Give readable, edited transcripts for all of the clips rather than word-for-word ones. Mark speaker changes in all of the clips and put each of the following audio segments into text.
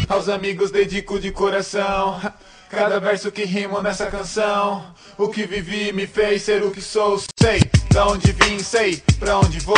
Speaker 1: Aos amigos dedico de coração cada verso que rimo nessa canção. O que vivi me fez ser o que sou. Sei da onde vim, sei pra onde vou.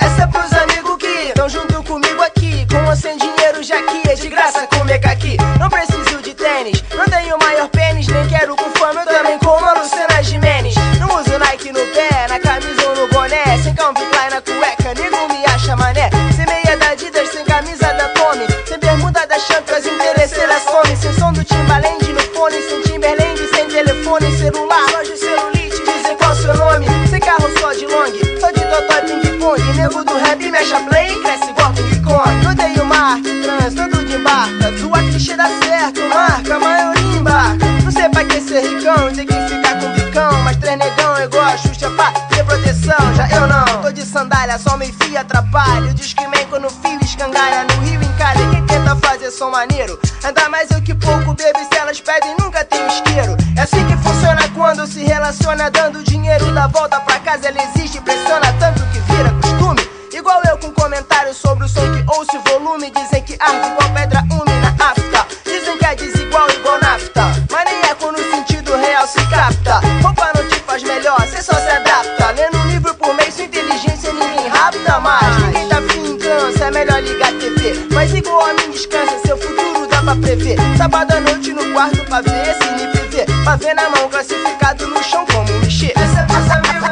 Speaker 2: Essa é pros amigos que tão junto comigo aqui, com ou sem dinheiro já que é de graça comer caqui. Não preciso de tênis, não tenho maior pênis, nem quero com fama, eu também como a Luciana Gimenez. Não uso Nike no pé, na camisa ou no boné, sem Calvin Klein na cueca, nego me acha mané. Sem meia da Adidas, sem camisa da Tommy, sem bermuda da Champions, interesseira some. Sem som do Timbaland no fone, sem Timberland, sem telefone, celular, loja de celulite, dizem qual seu nome. Sem carro só de long, só de totó e ping-pong, nego do rap mexe play e cresce igual King Kong. Rodeio mar, trânsito de barca, tua clichê dá certo, marca, a maioria embarca. Não sei pra que ser ricão, tem que ficar com bicão, mas três negão é igual a Xuxa pra ter proteção. Já eu não, tô de sandália, só me enfia, atrapalho. Discrimen quando fio escangalha, no Rio encalha. Quem tenta fazer som maneiro, ainda mais eu que pouco bebo, se elas pedem nunca tem isqueiro. É assim que funciona quando se relaciona, dando dinheiro da volta pra casa. Ela existe, pressiona tanto que vira costume. Igual eu com comentários sobre o som que ouço e volume. Dizem que arde igual pedra úmida na afta, dizem que é desigual igual nafta, mas nem é quando o sentido real se capta. Roupa não te faz melhor, cê só se adapta. Lendo um livro por mês, sua inteligência ninguém rapta mais. Ninguém tá afim, cansa, é melhor ligar a TV. Mas igual a mim descansa, seu futuro dá pra prever. Sábado à noite no quarto pra ver Cine PV, pra ver na mão classificado no chão como mexer. Essa é pros amigos,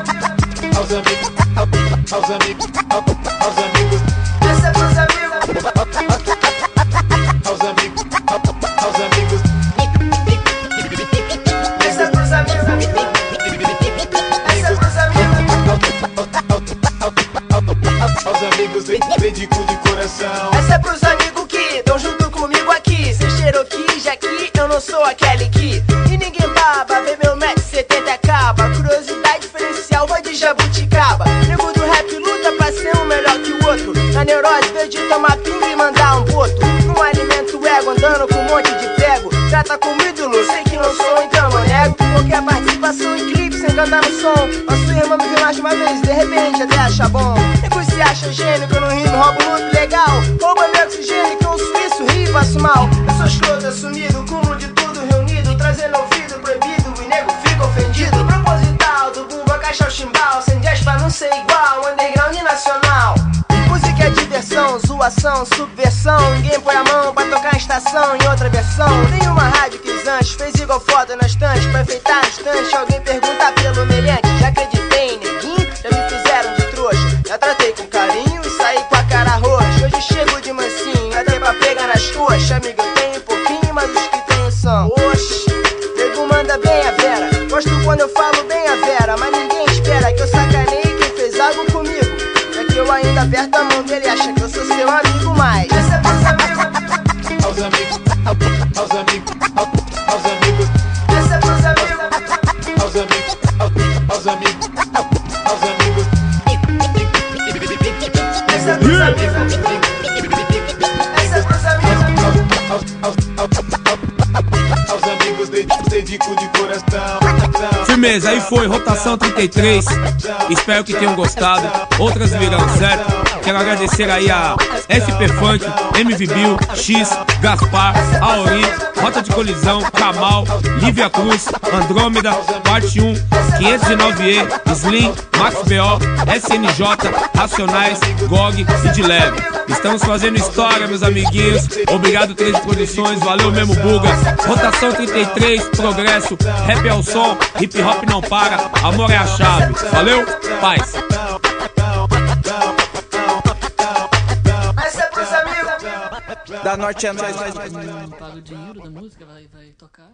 Speaker 1: aos amigos, aos amigos, aos amigos.
Speaker 2: essa é pros amigos,
Speaker 1: aos amigos, aos amigos.
Speaker 2: essa é pros amigos, essa é pros amigos,
Speaker 1: Aos amigos dedico de coração.
Speaker 2: essa é pros amigos que tão junto comigo aqui. Sem Cherokee, já que eu não sou aquele que e ninguém baba, vê meu 1,70 m acaba. Curiosidade diferencial, vai de jabuticaba. Nego do rap luta pra ser um melhor que o outro. Na neurose, veio de tomar pinga e mandar um boto. Não alimento o ego, andando com um monte de prego. Trata como ídolo, sei que não sou, então não nego qualquer participação em clipe sem cantar no som. A sua irmã me viu mais uma vez, de repente até acha bom. Nego se acha gênio, que eu não rimo, roubo muito legal. Rouba meu oxigênio, que eu suíço, rio e passo mal. Eu sou escroto, assumido, cúmulo de tudo reunido, trazendo ouvido proibido e nego fica ofendido. Proposital, do bumbo, caixa, o chimbal, sem jazz pra não ser igual, underground e nacional. Música é diversão, zoação, subversão. Ninguém põe a mão pra tocar a estação em outra versão. Tem uma rádio que os anjos fez igual foto na estante, pra enfeitar no instante. Alguém pergunta pelo meliante, já acreditei em neguinho, já me fizeram de trouxa. Já tratei com carinho e saí com a cara roxa. Hoje chego de mansinho, até pra pegar nas coxas. Amigo, eu tenho pouquinho, mas os que tenho são oxi, nego manda bem a vera. Gosto quando eu falo bem a vera, mas ninguém espera que eu sacanei quem fez algo comigo. Já que eu ainda aperto a mão dele, acha que eu sou seu amigo, mas essa é pros amigos,
Speaker 1: Aos amigos, aos amigos, aos amigos.
Speaker 2: essa é pros amigos,
Speaker 1: Aos amigos, aos amigos, aos amigos.
Speaker 2: essa é pros amigos, essa é pros amigos.
Speaker 1: Aos amigos dedico de coração.
Speaker 3: Firmeza, aí foi, rotação 33. Espero que tenham gostado. Outras virão, certo? Quero agradecer aí a SP Funk, MV Bill, X, Gaspar, Auri, Rota de Colisão, Kamal, Lívia Cruz, Andrômeda, Parte 1, 509E, Slim, Max BO, SNJ, Racionais, GOG e de Leve. Estamos fazendo história, meus amiguinhos. Obrigado, 13 Produções, valeu mesmo, Buga. Rotação 33, progresso, rap é o som, hip hop não para, amor é a chave. Valeu, paz.
Speaker 2: Essa é pros amigos.
Speaker 4: Da Norte é nóis.
Speaker 5: Paga o dinheiro da música, vai tocar.